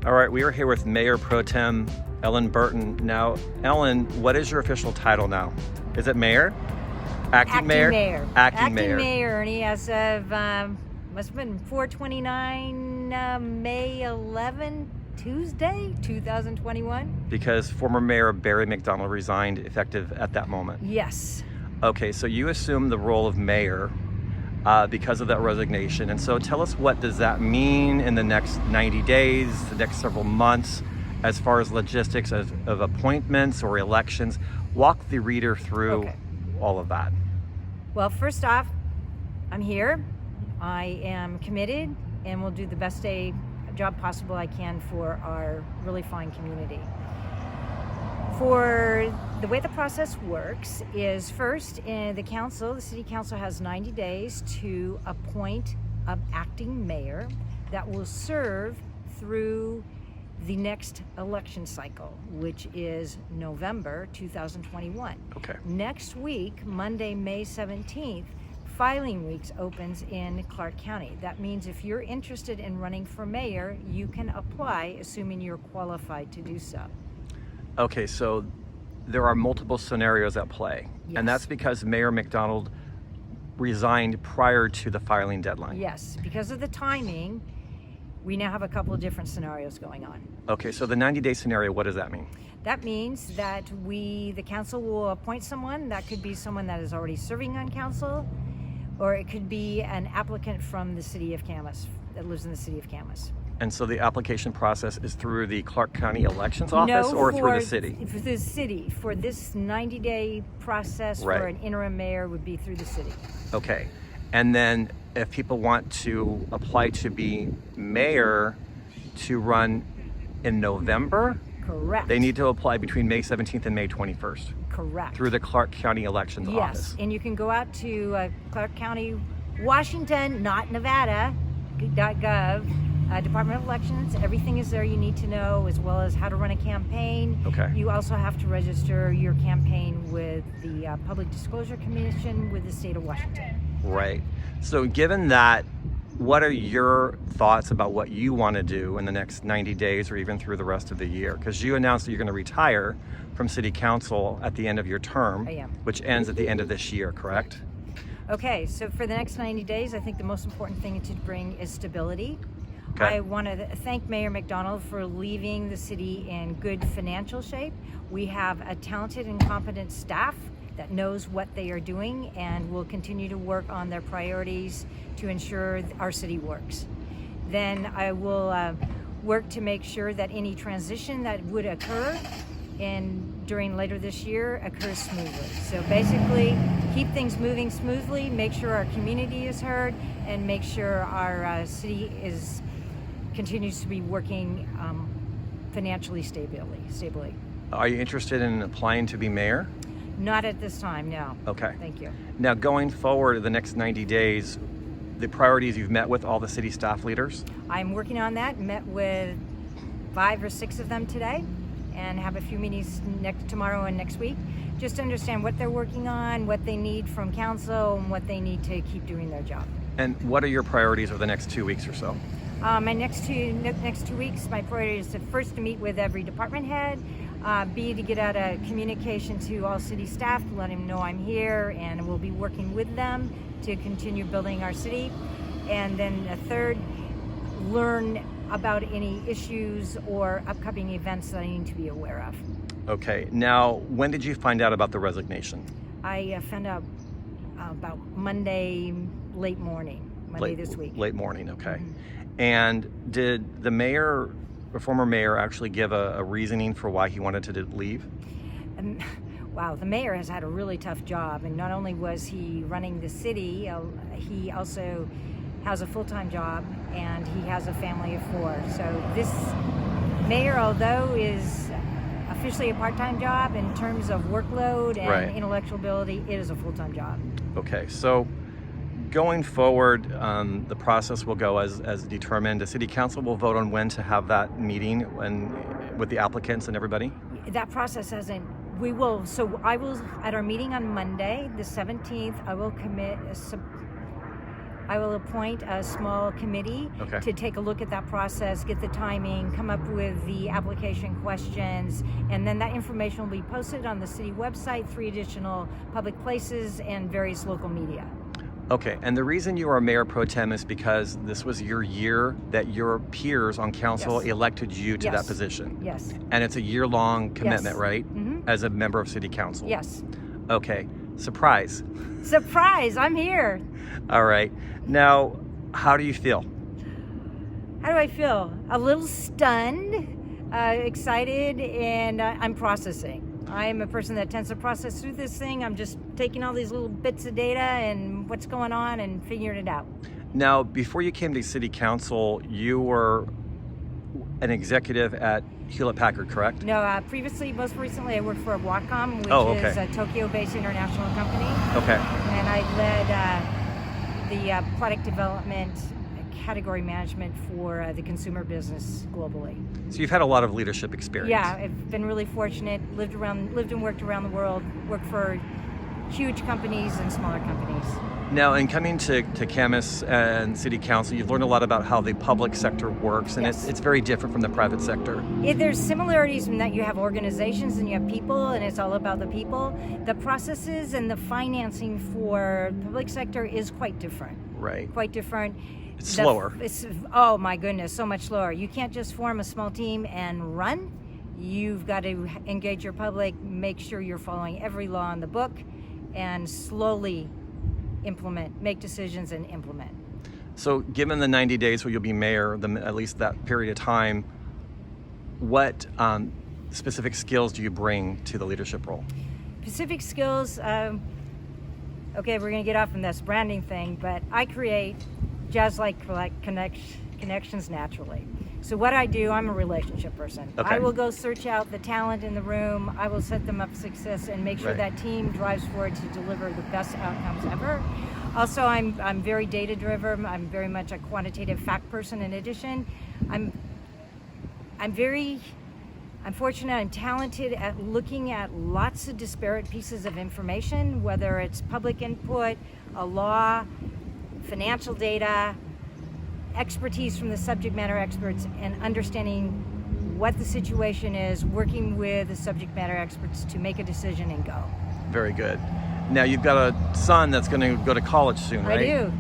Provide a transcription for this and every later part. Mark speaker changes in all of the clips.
Speaker 1: All right, we are here with Mayor Pro Tem Ellen Burton. Now, Ellen, what is your official title now? Is it mayor? Acting mayor? Acting mayor.
Speaker 2: Acting mayor, Ernie, as of, must have been 4/29, May 11, Tuesday, 2021.
Speaker 1: Because former Mayor Barry McDonnell resigned effective at that moment.
Speaker 2: Yes.
Speaker 1: Okay, so you assumed the role of mayor because of that resignation. And so tell us, what does that mean in the next 90 days, the next several months, as far as logistics of appointments or elections? Walk the reader through all of that.
Speaker 2: Well, first off, I'm here. I am committed and will do the best job possible I can for our really fine community. For the way the process works is, first, the city council has 90 days to appoint an acting mayor that will serve through the next election cycle, which is November 2021.
Speaker 1: Okay.
Speaker 2: Next week, Monday, May 17th, filing weeks opens in Clark County. That means if you're interested in running for mayor, you can apply, assuming you're qualified to do so.
Speaker 1: Okay, so there are multiple scenarios at play.
Speaker 2: Yes.
Speaker 1: And that's because Mayor McDonnell resigned prior to the filing deadline.
Speaker 2: Yes, because of the timing, we now have a couple of different scenarios going on.
Speaker 1: Okay, so the 90-day scenario, what does that mean?
Speaker 2: That means that the council will appoint someone. That could be someone that is already serving on council, or it could be an applicant from the city of Camas, that lives in the city of Camas.
Speaker 1: And so the application process is through the Clark County Elections Office or through the city?
Speaker 2: For the city. For this 90-day process for an interim mayor would be through the city.
Speaker 1: Okay. And then if people want to apply to be mayor to run in November,
Speaker 2: correct,
Speaker 1: they need to apply between May 17th and May 21st.
Speaker 2: Correct.
Speaker 1: Through the Clark County Elections Office.
Speaker 2: Yes, and you can go out to Clark County, Washington, not Nevada, .gov, Department of Elections. Everything is there you need to know, as well as how to run a campaign.
Speaker 1: Okay.
Speaker 2: You also have to register your campaign with the Public Disclosure Commission with the state of Washington.
Speaker 1: Right. So given that, what are your thoughts about what you want to do in the next 90 days or even through the rest of the year? Because you announced that you're going to retire from city council at the end of your term,
Speaker 2: I am.
Speaker 1: Which ends at the end of this year, correct?
Speaker 2: Okay, so for the next 90 days, I think the most important thing to bring is stability.
Speaker 1: Okay.
Speaker 2: I want to thank Mayor McDonnell for leaving the city in good financial shape. We have a talented and competent staff that knows what they are doing and will continue to work on their priorities to ensure our city works. Then I will work to make sure that any transition that would occur during later this year occurs smoothly. So basically, keep things moving smoothly, make sure our community is heard, and make sure our city continues to be working financially stably.
Speaker 1: Are you interested in applying to be mayor?
Speaker 2: Not at this time, no.
Speaker 1: Okay.
Speaker 2: Thank you.
Speaker 1: Now, going forward the next 90 days, the priorities you've met with all the city staff leaders?
Speaker 2: I'm working on that. Met with 5 or 6 of them today and have a few meetings tomorrow and next week, just to understand what they're working on, what they need from council, and what they need to keep doing their job.
Speaker 1: And what are your priorities over the next 2 weeks or so?
Speaker 2: My next 2 weeks, my priority is to meet with every department head, B, to get out a communication to all city staff to let them know I'm here, and we'll be working with them to continue building our city. And then a third, learn about any issues or upcoming events that I need to be aware of.
Speaker 1: Okay. Now, when did you find out about the resignation?
Speaker 2: I found out about Monday, late morning, this week.
Speaker 1: Late morning, okay.
Speaker 2: Mm-hmm.
Speaker 1: And did the mayor, or former mayor, actually give a reasoning for why he wanted to leave?
Speaker 2: Wow, the mayor has had a really tough job, and not only was he running the city, he also has a full-time job, and he has a family of 4. So this mayor, although is officially a part-time job in terms of workload and intellectual ability, it is a full-time job.
Speaker 1: Okay, so going forward, the process will go as determined. The city council will vote on when to have that meeting with the applicants and everybody?
Speaker 2: That process hasn't. I will, at our meeting on Monday, the 17th, I will I will appoint a small committee
Speaker 1: Okay.
Speaker 2: to take a look at that process, get the timing, come up with the application questions, and then that information will be posted on the city website, 3 additional public places, and various local media.
Speaker 1: Okay, and the reason you are Mayor Pro Tem is because this was your year that your peers on council
Speaker 2: Yes.
Speaker 1: elected you to that
Speaker 2: Yes.
Speaker 1: position.
Speaker 2: Yes.
Speaker 1: And it's a year-long commitment,
Speaker 2: Yes.
Speaker 1: right?
Speaker 2: Mhm.
Speaker 1: As a member of city council.
Speaker 2: Yes.
Speaker 1: Okay, surprise.
Speaker 2: Surprise! I'm here.
Speaker 1: All right. Now, how do you feel?
Speaker 2: How do I feel? A little stunned, excited, and I'm processing. I am a person that tends to process through this thing. I'm just taking all these little bits of data and what's going on and figuring it out.
Speaker 1: Now, before you came to city council, you were an executive at Hewlett-Packard, correct?
Speaker 2: No, most recently, I worked for Wacom, which
Speaker 1: Oh, okay.
Speaker 2: is a Tokyo-based international company,
Speaker 1: Okay.
Speaker 2: and I led the product development, category management for the consumer business globally.
Speaker 1: So you've had a lot of leadership experience.
Speaker 2: Yeah, I've been really fortunate. Lived and worked around the world. Worked for huge companies and smaller companies.
Speaker 1: Now, in coming to Camas and City Council, you've learned a lot about how the public sector works, and
Speaker 2: Yes.
Speaker 1: it's very different from the private sector.
Speaker 2: There's similarities in that you have organizations and you have people, and it's all about the people. The processes and the financing for public sector is quite different.
Speaker 1: Right.
Speaker 2: Quite different.
Speaker 1: It's slower.
Speaker 2: Oh my goodness, so much slower. You can't just form a small team and run. You've got to engage your public, make sure you're following every law in the book, and slowly implement, make decisions and implement.
Speaker 1: So given the 90 days where you'll be mayor, at least that period of time, what specific skills do you bring to the leadership role?
Speaker 2: Specific skills, okay, we're gonna get off from this branding thing, but I create jazz-like connections naturally. So what I do, I'm a relationship person.
Speaker 1: Okay.
Speaker 2: I will go search out the talent in the room. I will set them up for success and make sure
Speaker 1: Right.
Speaker 2: that team drives forward to deliver the best outcomes ever. Also, I'm very data-driven. I'm very much a quantitative fact person. In addition, I'm fortunate, I'm talented at looking at lots of disparate pieces of information, whether it's public input, a law, financial data, expertise from the subject matter experts, and understanding what the situation is, working with the subject matter experts to make a decision and go.
Speaker 1: Very good. Now, you've got a son that's going to go to college soon, right?
Speaker 2: I do.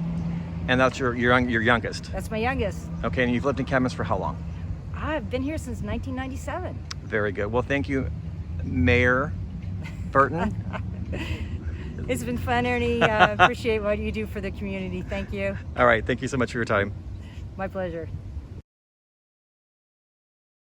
Speaker 1: And that's your youngest.
Speaker 2: That's my youngest.
Speaker 1: Okay, and you've lived in Camas for how long?
Speaker 2: I've been here since 1997.
Speaker 1: Very good. Well, thank you, Mayor Burton.
Speaker 2: It's been fun, Ernie. Appreciate what you do for the community. Thank you.
Speaker 1: All right, thank you so much for your time.
Speaker 2: My pleasure.